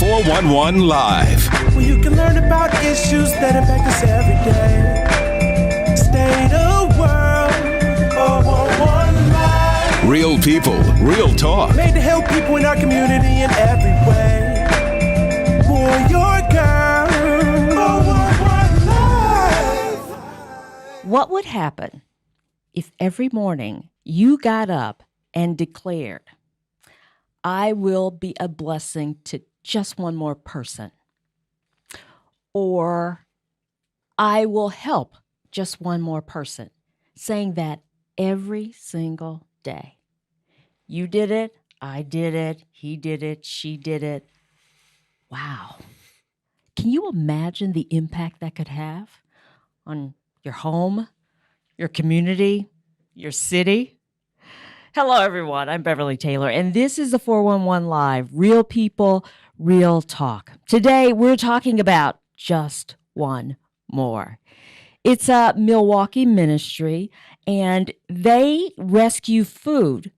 411 Live. Where you can learn about issues that impact us every day. State of world, 411 Live. Real people, real talk. Made to help people in our community in every way. For your girl, 411 Live. What would happen if every morning you got up and declared, I will be a blessing to just one more person, or I will help just one more person, saying that every single day? You did it, I did it, he did it, she did it. Wow. Can you imagine the impact that could have on your home, your community, your city? Hello, everyone. I'm Beverly Taylor, and this is the 411 Live, Real People, Real Talk. Today, we're talking about just one more. It's a Milwaukee ministry, and they rescue food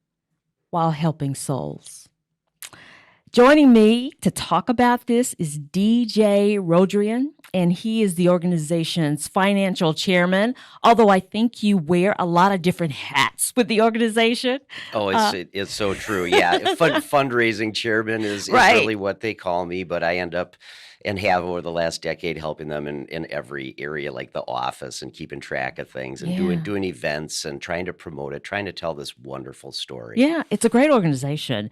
while helping souls. Joining me to talk about this is DJ Rodrian, and he is the organization's financial chairman, although I think you wear a lot of different hats with the organization. Oh, it's so true. Yeah, fundraising chairman is Right. really what they call me, but I end up and have over the last decade helping them in every area, like the office, and keeping track of things and doing events and trying to promote it, trying to tell this wonderful story. Yeah, it's a great organization.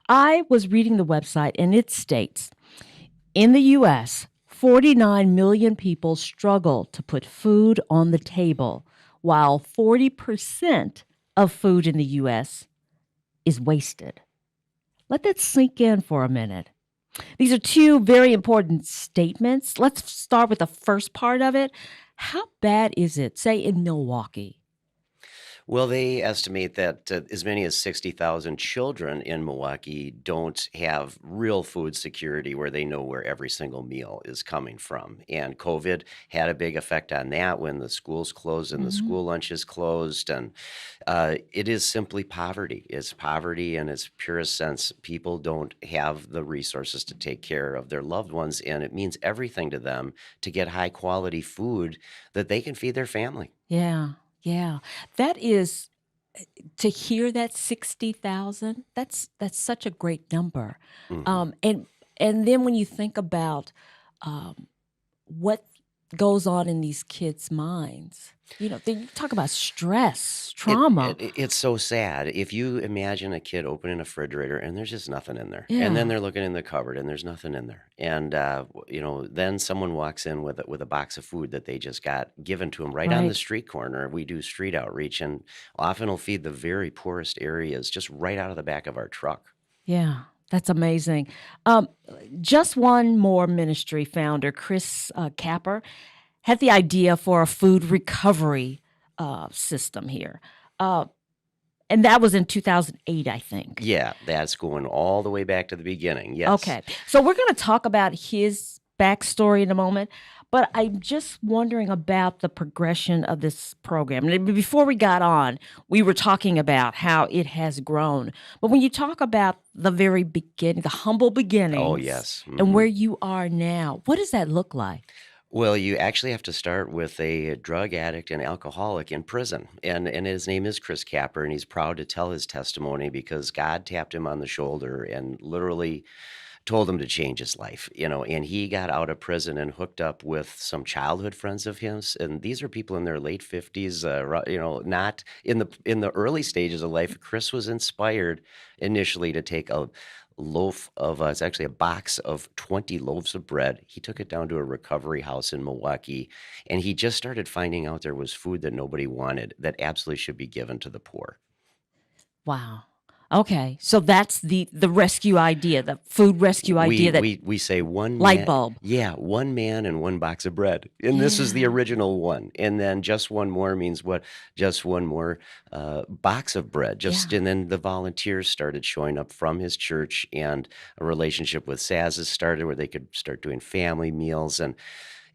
I was reading the website, and it states, in the U.S., 49 million people struggle to put food on the table, while 40% of food in the U.S. is wasted. Let that sink in for a minute. These are two very important statements. Let's start with the first part of it. How bad is it, say, in Milwaukee? Well, they estimate that as many as 60,000 children in Milwaukee don't have real food security where they know where every single meal is coming from. And COVID had a big effect on that when the schools closed and the school lunches closed. And it is simply poverty. It's poverty in its purest sense. People don't have the resources to take care of their loved ones, and it means everything to them to get high quality food that they can feed their family. Yeah. Yeah, that is, to hear that 60,000, that's such a great number. And then when you think about what goes on in these kids' minds, you talk about stress, trauma. It's so sad. If you imagine a kid opening a refrigerator and there's just nothing in there, Yeah. and then they're looking in the cupboard and there's nothing in there, and then someone walks in with a box of food that they just got given to them right on the Right. street corner. We do street outreach, and often will feed the very poorest areas just right out of the back of our truck. Yeah, that's amazing. Just One More Ministry founder, Chris Kaper, had the idea for a food recovery system here. And that was in 2008, I think. Yeah, that's going all the way back to the beginning. Yes. Okay. So we're going to talk about his backstory in a moment, but I'm just wondering about the progression of this program. And before we got on, we were talking about how it has grown. But when you talk about the very beginning, the humble beginnings, Oh, yes. and where you are now, what does that look like? Well, you actually have to start with a drug addict and alcoholic in prison. And his name is Chris Kaper, and he's proud to tell his testimony because God tapped him on the shoulder and literally told him to change his life, and he got out of prison and hooked up with some childhood friends of his. And these are people in their late 50s, not in the early stages of life. Chris was inspired initially to take a loaf of it's actually a box of 20 loaves of bread. He took it down to a recovery house in Milwaukee, and he just started finding out there was food that nobody wanted that absolutely should be given to the poor. Wow. Okay. So that's the rescue idea, the food rescue idea. We say one light man, bulb. Yeah, one man and one box of bread. And this is the original one. And then just one more means what? Just one more box of bread. And then the volunteers started showing up from his church, and a relationship with Saz's started where they could start doing family meals. And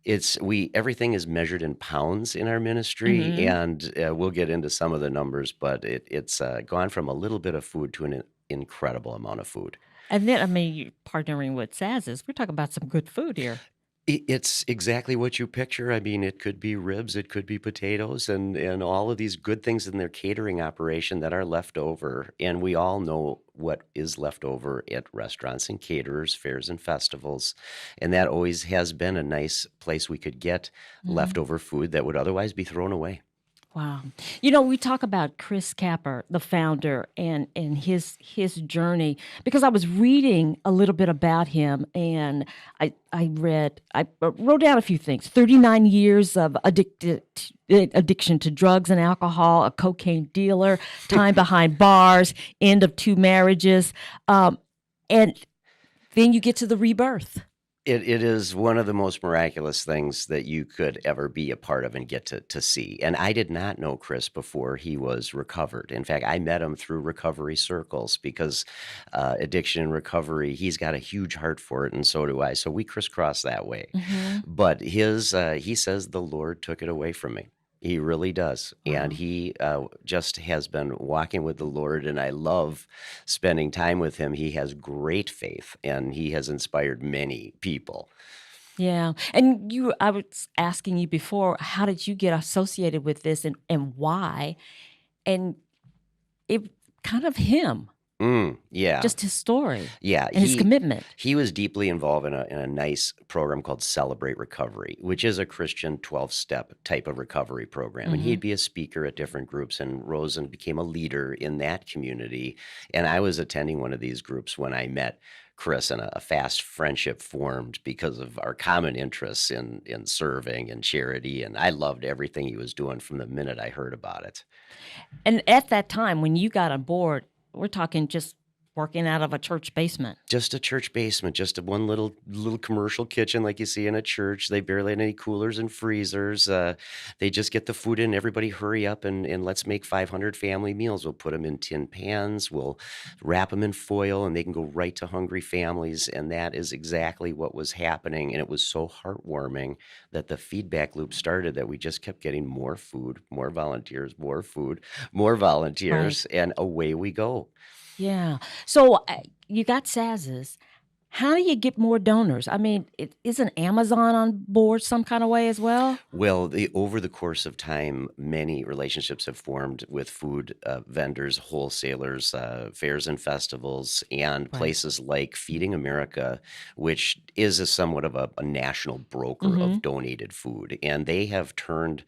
everything is measured in pounds in our ministry, and we'll get into some of the numbers, but it's gone from a little bit of food to an incredible amount of food. And then, I mean, you're partnering with Saz's. We're talking about some good food here. It's exactly what you picture. I mean, it could be ribs, it could be potatoes, and all of these good things in their catering operation that are left over. And we all know what is left over at restaurants and caterers, fairs and festivals. And that always has been a nice place we could get leftover food that would otherwise be thrown away. Wow. You know, we talk about Chris Kaper, the founder, and his journey, because I was reading a little bit about him, and I wrote down a few things. 39 years of addiction to drugs and alcohol, a cocaine dealer, time behind bars, end of 2 marriages, and then you get to the rebirth. It is one of the most miraculous things that you could ever be a part of and get to see. And I did not know Chris before he was recovered. In fact, I met him through recovery circles because addiction and recovery, he's got a huge heart for it, and so do I. So we crisscross that way. But he says the Lord took it away from me. He really does. And he just has been walking with the Lord, and I love spending time with him. He has great faith, and he has inspired many people. Yeah. And I was asking you before, how did you get associated with this and why? And it kind of him. Yeah. Just his story. Yeah. And his commitment. He was deeply involved in a nice program called Celebrate Recovery, which is a Christian 12-step type of recovery program. And he'd be a speaker at different groups and rose and became a leader in that community. And I was attending one of these groups when I met Chris, and a fast friendship formed because of our common interests in serving and charity. And I loved everything he was doing from the minute I heard about it. And at that time, when you got on board, we're talking just working out of a church basement. Just a church basement, just one little commercial kitchen like you see in a church. They barely had any coolers and freezers. They just get the food in. Everybody hurry up and let's make 500 family meals. We'll put them in tin pans. We'll wrap them in foil, and they can go right to hungry families. And that is exactly what was happening. And it was so heartwarming that the feedback loop started, that we just kept getting more food, more volunteers, more food, more volunteers, and away we go. Yeah. So you got Saz's. How do you get more donors? I mean, isn't Amazon on board some kind of way as well? Well, over the course of time, many relationships have formed with food vendors, wholesalers, fairs and festivals, and places like Feeding America, which is somewhat of a national broker of donated food. And they have turned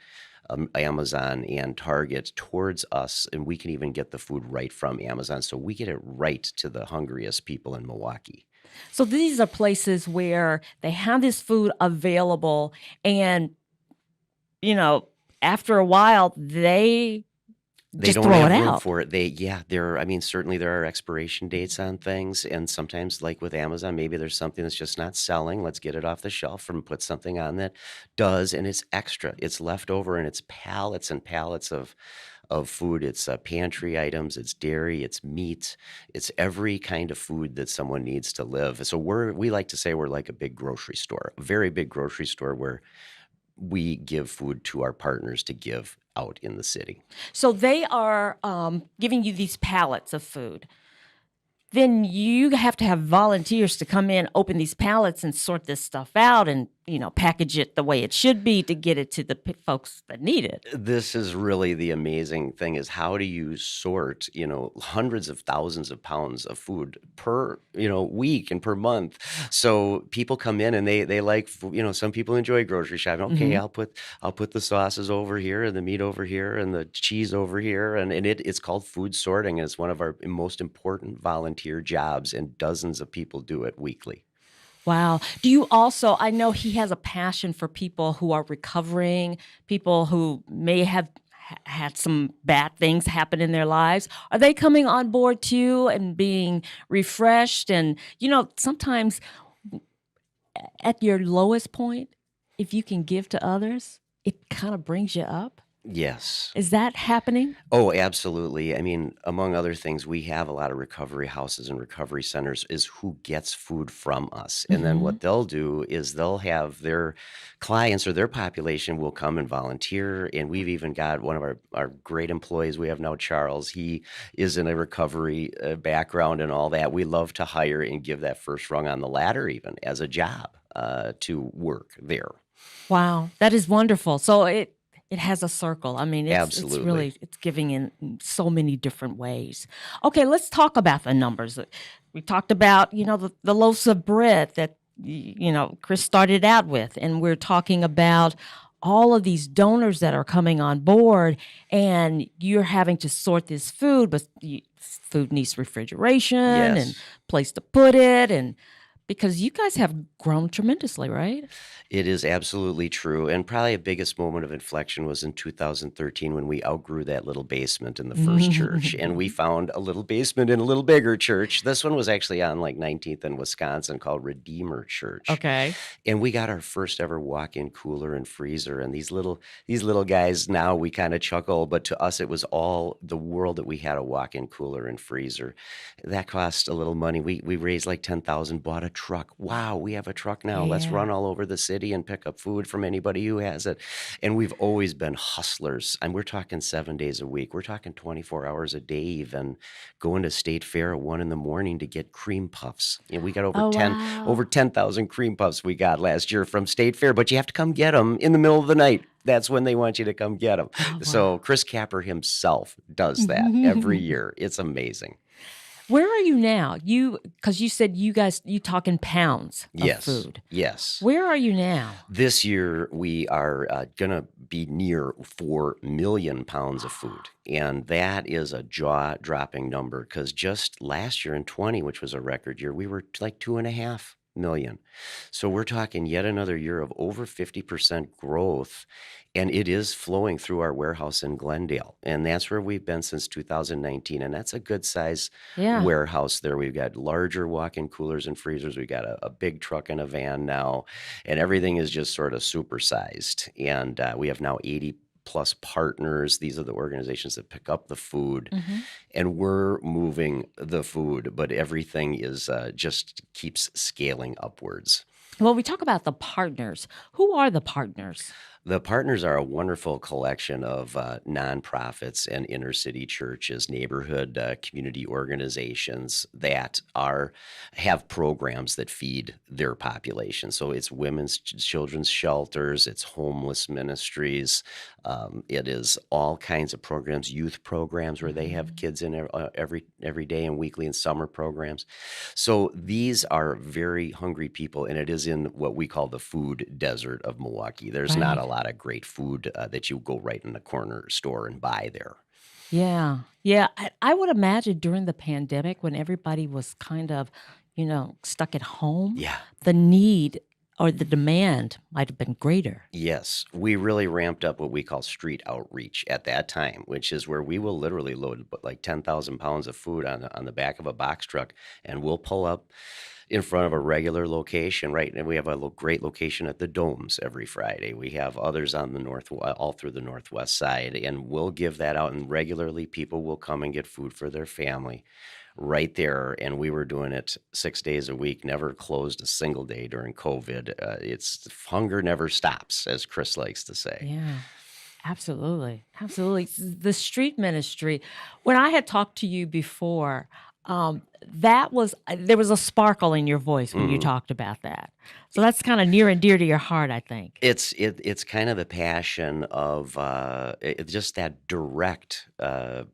Amazon and Target towards us, and we can even get the food right from Amazon. So we get it right to the hungriest people in Milwaukee. So these are places where they have this food available, and, you know, after a while, they just don't throw have it room out. for it. Certainly there are expiration dates on things, and sometimes, like with Amazon, maybe there's something that's just not selling. Let's get it off the shelf and put something on that does, and it's extra. It's left over, and it's pallets and pallets of food. It's pantry items, it's dairy, it's meat, it's every kind of food that someone needs to live. So we like to say we're like a big grocery store, a very big grocery store where we give food to our partners to give out in the city. So they are giving you these pallets of food. Then you have to have volunteers to come in, open these pallets, and sort this stuff out, and package it the way it should be to get it to the folks that need it. This is really the amazing thing: is how do you sort hundreds of thousands of pounds of food per week and per month? So people come in and they like some people enjoy grocery shopping. Okay, I'll put the sauces over here and the meat over here and the cheese over here, and it's called food sorting, and it's one of our most important volunteer jobs, and dozens of people do it weekly. Wow. Do you also, I know he has a passion for people who are recovering, people who may have had some bad things happen in their lives. Are they coming on board too and being refreshed? And, sometimes at your lowest point, if you can give to others, it kind of brings you up. Yes. Is that happening? Oh, absolutely. I mean, among other things, we have a lot of recovery houses and recovery centers is who gets food from us. And then Hmm. what they'll do is they'll have their clients or their population will come and volunteer. And we've even got one of our great employees we have now, Charles. He is in a recovery background and all that. We love to hire and give that first rung on the ladder even as a job to work there. Wow, that is wonderful. So it has a circle. I mean, it's Absolutely. really it's giving in so many different ways. Okay, let's talk about the numbers. We talked about the loaves of bread that Chris started out with, and we're talking about all of these donors that are coming on board, and you're having to sort this food, but food needs refrigeration and Yes. place to put it, and because you guys have grown tremendously, right? It is absolutely true. And probably a biggest moment of inflection was in 2013 when we outgrew that little basement in the first church. And we found a little basement in a little bigger church. This one was actually on like 19th in Wisconsin called Redeemer Church. Okay. And we got our first ever walk-in cooler and freezer. And these little guys, now we kind of chuckle, but to us it was all the world that we had a walk-in cooler and freezer. That cost a little money. We raised like 10,000, bought a truck. Wow, we have a truck now. Let's Yeah. run all over the city and pick up food from anybody who has it. And we've always been hustlers. And we're talking 7 days a week. We're talking 24 hours a day even, going to State Fair at 1 a.m. to get cream puffs. We got Oh, wow. over 10,000 cream puffs we got last year from State Fair, but you have to come get them in the middle of the night. That's when they want you to come get them. Oh, So Chris Kaper himself does that every year. It's amazing. Where are you now? Because you said you talk in pounds of Yes. food. Yes. Where are you now? This year, we are going to be near 4 million pounds of food. And that is a jaw-dropping number because just last year in 20, which was a record year, we were like 2.5 million. So we're talking yet another year of over 50% growth. And it is flowing through our warehouse in Glendale. And that's where we've been since 2019. And that's a good size Yeah. warehouse there. We've got larger walk-in coolers and freezers. We've got a big truck and a van now. And everything is just sort of supersized. And we have now 80 plus partners. These are the organizations that pick up the food. Mm-hmm. And we're moving the food, but everything is just keeps scaling upwards. Well, we talk about the partners. Who are the partners? The partners are a wonderful collection of nonprofits and inner city churches, neighborhood community organizations that have programs that feed their population. So it's women's children's shelters, it's homeless ministries, it is all kinds of programs, youth programs where they have kids in every day and weekly and summer programs. So these are very hungry people, and it is in what we call the food desert of Milwaukee. There's not a Right. lot of great food that you go right in the corner store and buy there. Yeah. Yeah. I would imagine during the pandemic when everybody was kind of, stuck at home, Yeah. the need or the demand might have been greater. Yes, we really ramped up what we call street outreach at that time, which is where we will literally load like 10,000 pounds of food on the back of a box truck, and we'll pull up in front of a regular location, right? And we have a great location at the Domes every Friday. We have others on the all through the northwest side, and we'll give that out. And regularly, people will come and get food for their family right there. And we were doing it 6 days a week, never closed a single day during COVID. It's hunger never stops, as Chris likes to say. Yeah. Absolutely. Absolutely. The street ministry, when I had talked to you before, there was a sparkle in your voice when you talked about that. So that's kind of near and dear to your heart, I think. It's kind of the passion of just that direct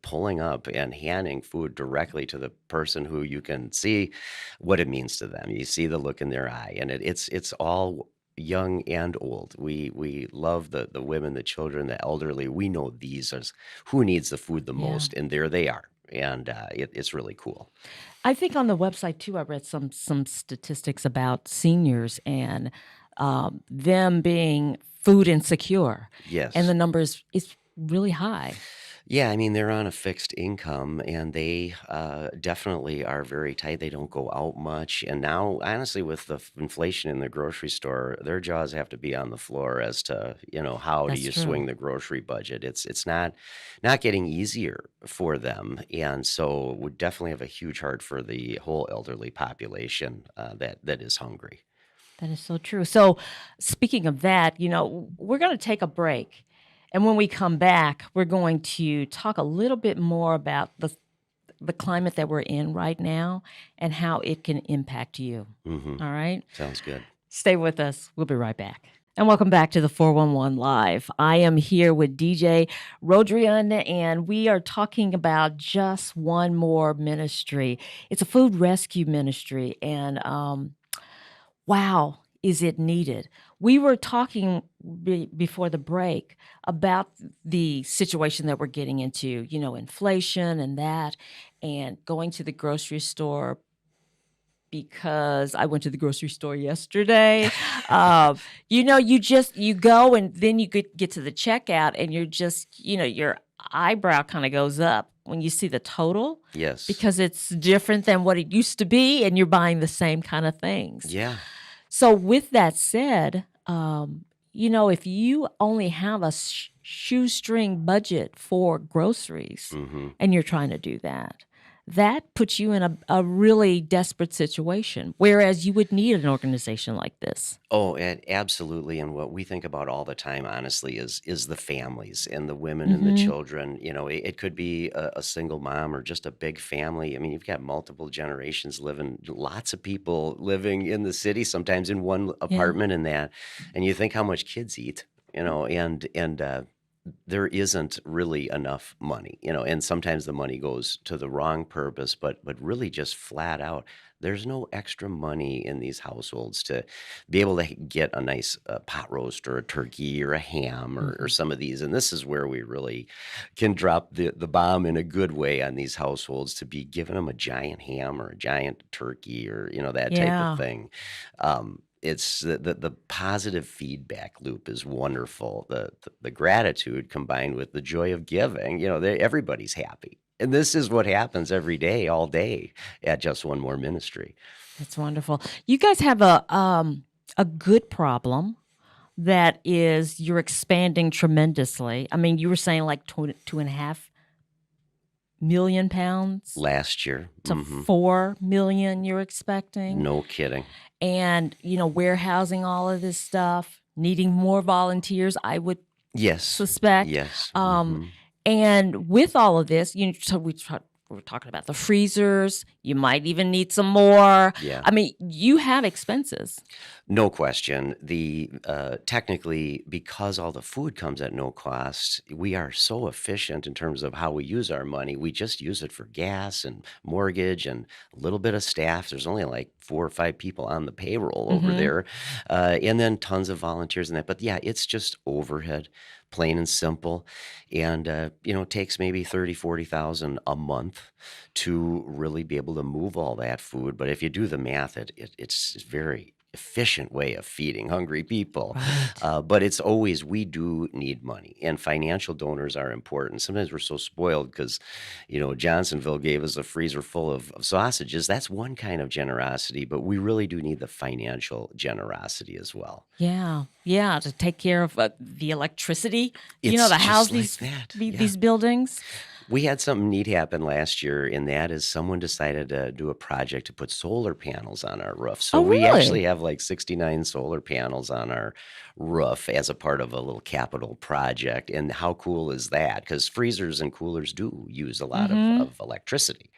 pulling up and handing food directly to the person who you can see what it means to them. You see the look in their eye, and it's all young and old. We love the women, the children, the elderly. We know these as who needs the food the Yeah. most, and there they are. And it's really cool. I think on the website too, I read some statistics about seniors and them being food insecure, Yes. and the numbers is really high. Yeah, I mean, they're on a fixed income and they definitely are very tight. They don't go out much. And now, honestly, with the inflation in the grocery store, their jaws have to be on the floor as to, how do That's you true. swing the grocery budget? It's not getting easier for them. And so we definitely have a huge heart for the whole elderly population that is hungry. That is so true. So, speaking of that, we're going to take a break. And when we come back, we're going to talk a little bit more about the climate that we're in right now and how it can impact you. Hmm. All right? Sounds good. Stay with us. We'll be right back. And welcome back to the 411 Live. I am here with DJ Rodrian, and we are talking about Just One More Ministry. It's a food rescue ministry, and wow, is it needed? We were talking before the break about the situation that we're getting into, inflation and that, and going to the grocery store because I went to the grocery store yesterday. You go and then you get to the checkout and you're just, your eyebrow kind of goes up when you see the total. Yes. Because it's different than what it used to be and you're buying the same kind of things. Yeah. So with that said, if you only have a shoestring budget for groceries Hmm. and you're trying to do that, that puts you in a really desperate situation, whereas you would need an organization like this. Oh, and absolutely. And what we think about all the time, honestly, is the families and the women and the children. It could be a single mom or just a big family. I mean, you've got multiple generations living, lots of people living in the city, sometimes in one Yeah. apartment and that. And you think how much kids eat, and there isn't really enough money, and sometimes the money goes to the wrong purpose, but really just flat out, there's no extra money in these households to be able to get a nice pot roast or a turkey or a ham or some of these. And this is where we really can drop the bomb in a good way on these households to be giving them a giant ham or a giant turkey or, that type Yeah. of thing. It's the positive feedback loop is wonderful. The gratitude combined with the joy of giving, everybody's happy. And this is what happens every day, all day at Just One More Ministry. That's wonderful. You guys have a good problem that is you're expanding tremendously. I mean, you were saying like 2.5 million pounds Last year, to 4 million you're expecting. no kidding. And, warehousing all of this stuff, needing more volunteers, I would Yes, suspect. yes. And with all of this, so we're talking about the freezers. You might even need some more. Yeah. I mean, you have expenses. No question. Technically, because all the food comes at no cost, we are so efficient in terms of how we use our money. We just use it for gas and mortgage and a little bit of staff. There's only like 4 or 5 people on the payroll over there, and then tons of volunteers and that. But yeah, it's just overhead, plain and simple, and it takes maybe 30,000-40,000 a month to really be able to move all that food. But if you do the math, it's a very efficient way of feeding hungry people. But it's always, we do need money, and financial donors are important. Sometimes we're so spoiled because, Johnsonville gave us a freezer full of sausages. That's one kind of generosity, but we really do need the financial generosity as well. Yeah, to take care of the electricity, It's to just house like these that. these buildings. We had something neat happen last year, and that is someone decided to do a project to put solar panels on our roof. So Oh, we really? actually have like 69 solar panels on our roof as a part of a little capital project. And how cool is that? Because freezers and coolers do use a lot of electricity.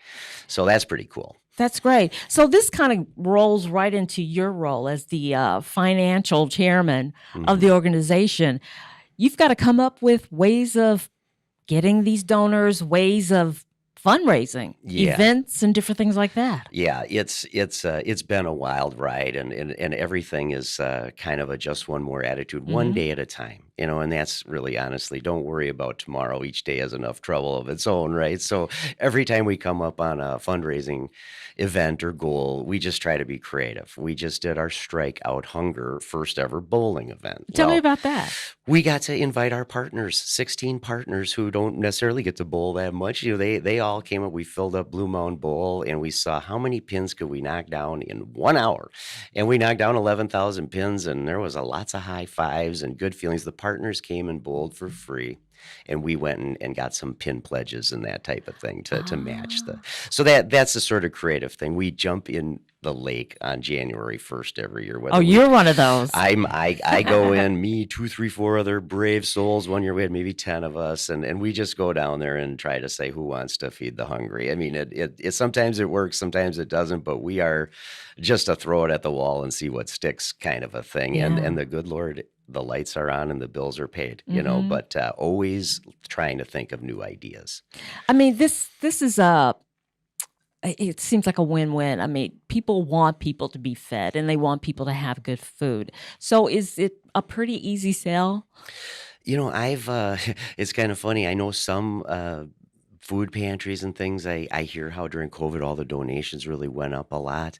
So that's pretty cool. That's great. So this kind of rolls right into your role as the financial chairman of the organization. You've got to come up with ways of getting these donors, ways of fundraising, Yeah. events, and different things like that. Yeah, it's been a wild ride, and everything is kind of a just one more attitude, one day at a time. and that's really honestly, don't worry about tomorrow. Each day has enough trouble of its own, right? So every time we come up on a fundraising event or goal, we just try to be creative. We just did our Strike Out Hunger first ever bowling event. Tell me Well, about that. we got to invite our partners, 16 partners who don't necessarily get to bowl that much. They all came up. We filled up Blue Mound Bowl, and we saw how many pins could we knock down in 1 hour. And we knocked down 11,000 pins, and there was lots of high fives and good feelings. The partners came and bowled for free. And we went and got some pin pledges and that type of thing to match the. So that's the sort of creative thing. We jump in the lake on January 1st every year. Oh, you're one of those. I go in, me, 2, 3, 4 other brave souls. One year we had maybe 10 of us, and we just go down there and try to say, who wants to feed the hungry? I mean, it sometimes it works, sometimes it doesn't, but we are just a throw it at the wall and see what sticks kind of a thing. Yeah. And the good Lord, the lights are on and the bills are paid, but always trying to think of new ideas. I mean, this is it seems like a win-win. I mean, people want people to be fed and they want people to have good food. So is it a pretty easy sell? It's kind of funny. I know some food pantries and things. I hear how during COVID, all the donations really went up a lot.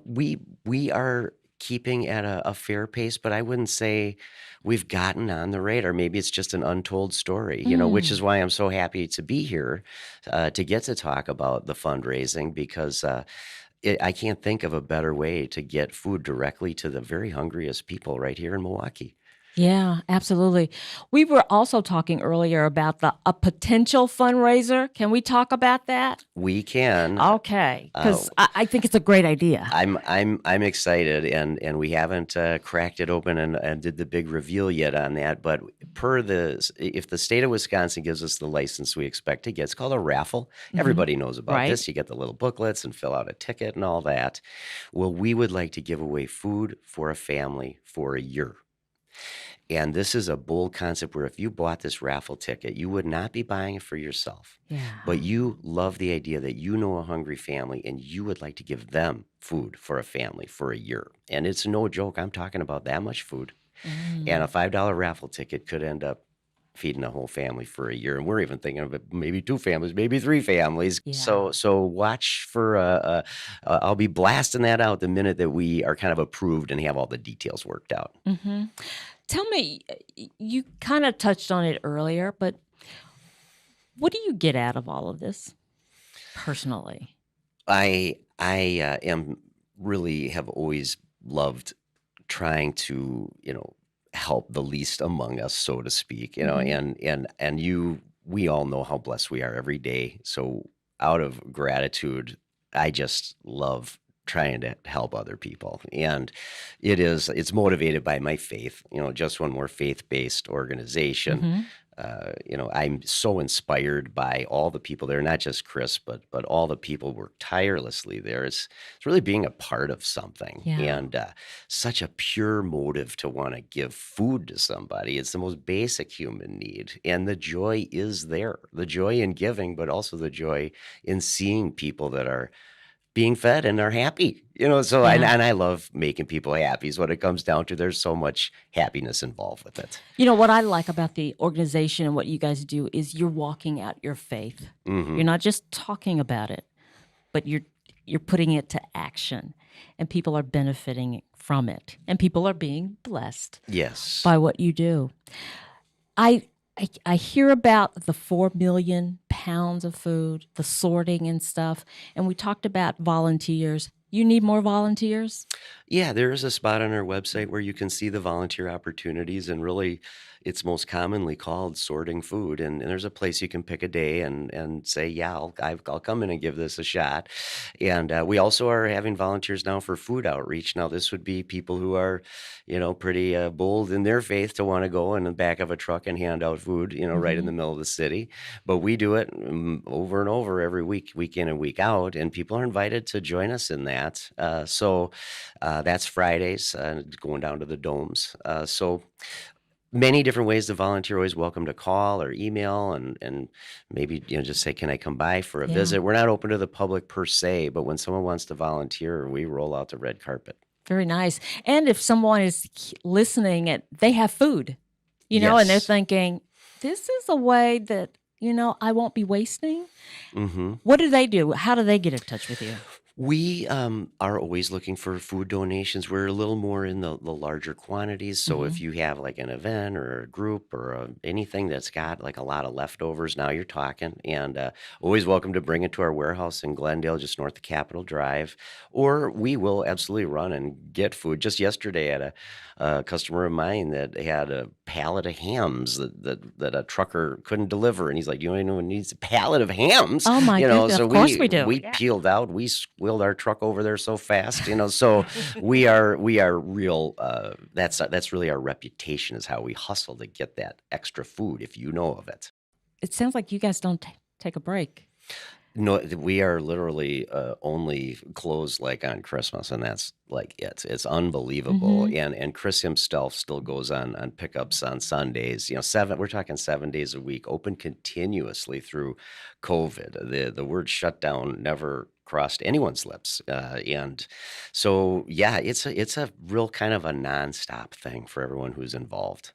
We are keeping at a fair pace, but I wouldn't say we've gotten on the radar. Maybe it's just an untold story, which is why I'm so happy to be here to get to talk about the fundraising, because I can't think of a better way to get food directly to the very hungriest people right here in Milwaukee. Yeah, absolutely. We were also talking earlier about a potential fundraiser. Can we talk about that? We can. Okay, because I think it's a great idea. I'm excited, and we haven't cracked it open and did the big reveal yet on that. But if the state of Wisconsin gives us the license we expect to get, it's called a raffle. Everybody knows about this. You get the little booklets and fill out a ticket and all that. Well, we would like to give away food for a family for a year. And this is a bold concept where if you bought this raffle ticket, you would not be buying it for yourself. Yeah. But you love the idea that you know a hungry family and you would like to give them food for a family for a year. And it's no joke. I'm talking about that much food. And a $5 raffle ticket could end up feeding a whole family for a year. And we're even thinking of it, maybe 2 families, maybe 3 families. Yeah. So watch for, I'll be blasting that out the minute that we are kind of approved and have all the details worked out. Mm-hmm. Tell me, you kind of touched on it earlier, but what do you get out of all of this personally? I am really have always loved trying to, help the least among us, so to speak, and we all know how blessed we are every day. So out of gratitude, I just love trying to help other people. And it's motivated by my faith, just one more faith-based organization. I'm so inspired by all the people there, not just Chris, but all the people work tirelessly there. It's really being a part of something, and such a pure motive to want to give food to somebody. It's the most basic human need, and the joy is there. The joy in giving, but also the joy in seeing people that are being fed and are happy, so and I love making people happy is what it comes down to. There's so much happiness involved with it. What I like about the organization and what you guys do is you're walking out your faith. You're not just talking about it, but you're putting it to action, and people are benefiting from it, and people are being blessed by what you do. I hear about the 4 million pounds of food, the sorting and stuff, and we talked about volunteers. You need more volunteers? Yeah, there is a spot on our website where you can see the volunteer opportunities, and really it's most commonly called sorting food. And there's a place you can pick a day and say, I'll come in and give this a shot. And we also are having volunteers now for food outreach. Now, this would be people who are, pretty bold in their faith to want to go in the back of a truck and hand out food, right in the middle of the city. But we do it over and over every week in and week out, and people are invited to join us in that. So that's Fridays, going down to the domes. So many different ways to volunteer. Always welcome to call or email, and maybe just say, can I come by for a visit? We're not open to the public per se, but when someone wants to volunteer, we roll out the red carpet. Very nice. And if someone is listening, they have food. you know, and they're Yes. thinking, this is a way that, you know, I won't be wasting. Mm-hmm. What do they do? How do they get in touch with you? We are always looking for food donations. We're a little more in the larger quantities. So if you have like an event or a group or anything that's got like a lot of leftovers, now you're talking. And always welcome to bring it to our warehouse in Glendale, just north of Capitol Drive. Or we will absolutely run and get food. Just yesterday, I had a customer of mine that had a pallet of hams that a trucker couldn't deliver, and he's like, "You know who needs a pallet of hams?" Oh my goodness! So Of course we do. we Yeah. peeled out, we wheeled our truck over there so fast, so we are real. That's really our reputation, is how we hustle to get that extra food, if you know of it. It sounds like you guys don't take a break. No, we are literally only closed like on Christmas, and that's like it. It's unbelievable. And Chris himself still goes on pickups on Sundays. We're talking 7 days a week, open continuously through COVID. The word shutdown never crossed anyone's lips, and so yeah, it's a real kind of a nonstop thing for everyone who's involved.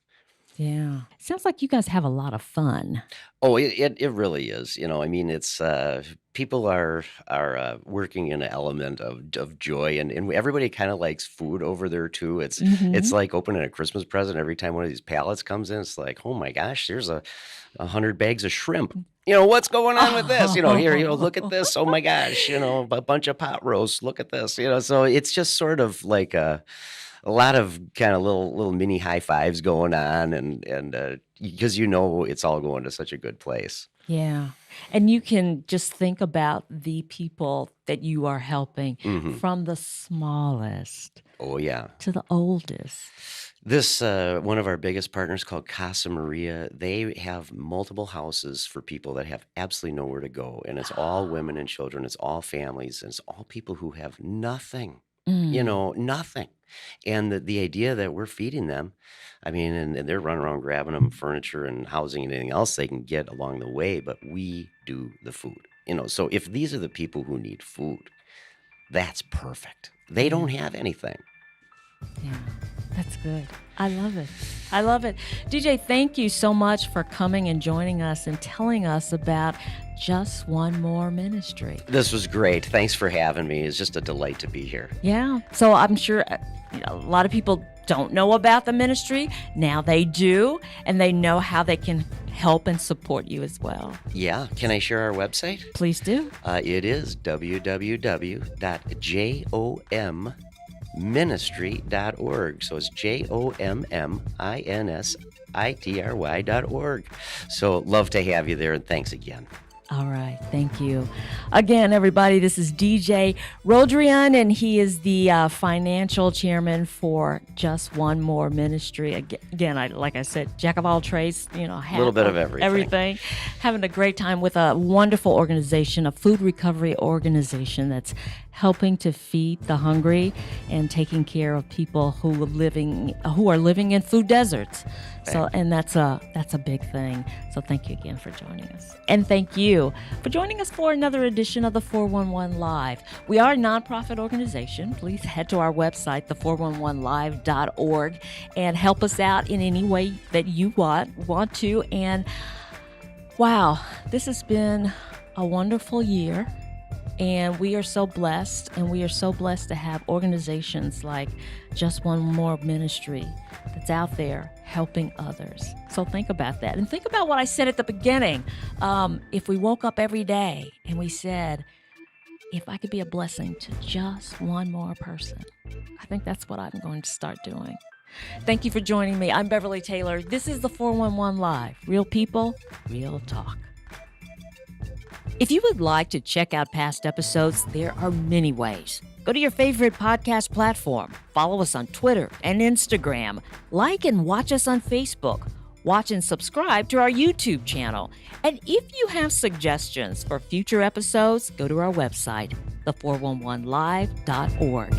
Yeah. It sounds like you guys have a lot of fun. Oh, it really is. I mean, it's people are working in an element of joy, and everybody kind of likes food over there too. It's like opening a Christmas present every time one of these pallets comes in. It's like, oh my gosh, there's 100 bags of shrimp. What's going on with this? Here, look at this. Oh my gosh, a bunch of pot roast. Look at this. So it's just sort of like a lot of kind of little mini high fives going on, and because it's all going to such a good place. Yeah. And you can just think about the people that you are helping, from the smallest Oh yeah. to the oldest. This one of our biggest partners, called Casa Maria. They have multiple houses for people that have absolutely nowhere to go, and it's all women and children. It's all families, and it's all people who have nothing. Nothing. And the idea that we're feeding them, I mean, and they're running around grabbing them furniture and housing and anything else they can get along the way, but we do the food. So if these are the people who need food, that's perfect. They don't have anything. Yeah, that's good. I love it. I love it. DJ, thank you so much for coming and joining us and telling us about Just One More Ministry. This was great. Thanks for having me. It's just a delight to be here. Yeah. So I'm sure a lot of people don't know about the ministry. Now they do, and they know how they can help and support you as well. Yeah. Can I share our website? Please do. It is www.jommministry.org. So it's jommministry.org. So love to have you there, and thanks again. All right. Thank you. Again, everybody, this is DJ Rodrian, and he is the financial chairman for Just One More Ministry. Again, like I said, jack of all trades, a little bit of everything. Having a great time with a wonderful organization, a food recovery organization that's helping to feed the hungry and taking care of people who are living in food deserts. So, and that's a big thing. So thank you again for joining us. And thank you for joining us for another edition of the 411 Live. We are a nonprofit organization. Please head to our website, the411live.org, and help us out in any way that you want to. And wow, this has been a wonderful year. And we are so blessed, to have organizations like Just One More Ministry that's out there helping others. So think about that. And think about what I said at the beginning. If we woke up every day and we said, if I could be a blessing to just one more person, I think that's what I'm going to start doing. Thank you for joining me. I'm Beverly Taylor. This is the 411 Live. Real people, real talk. If you would like to check out past episodes, there are many ways. Go to your favorite podcast platform. Follow us on Twitter and Instagram. Like and watch us on Facebook. Watch and subscribe to our YouTube channel. And if you have suggestions for future episodes, go to our website, the411live.org.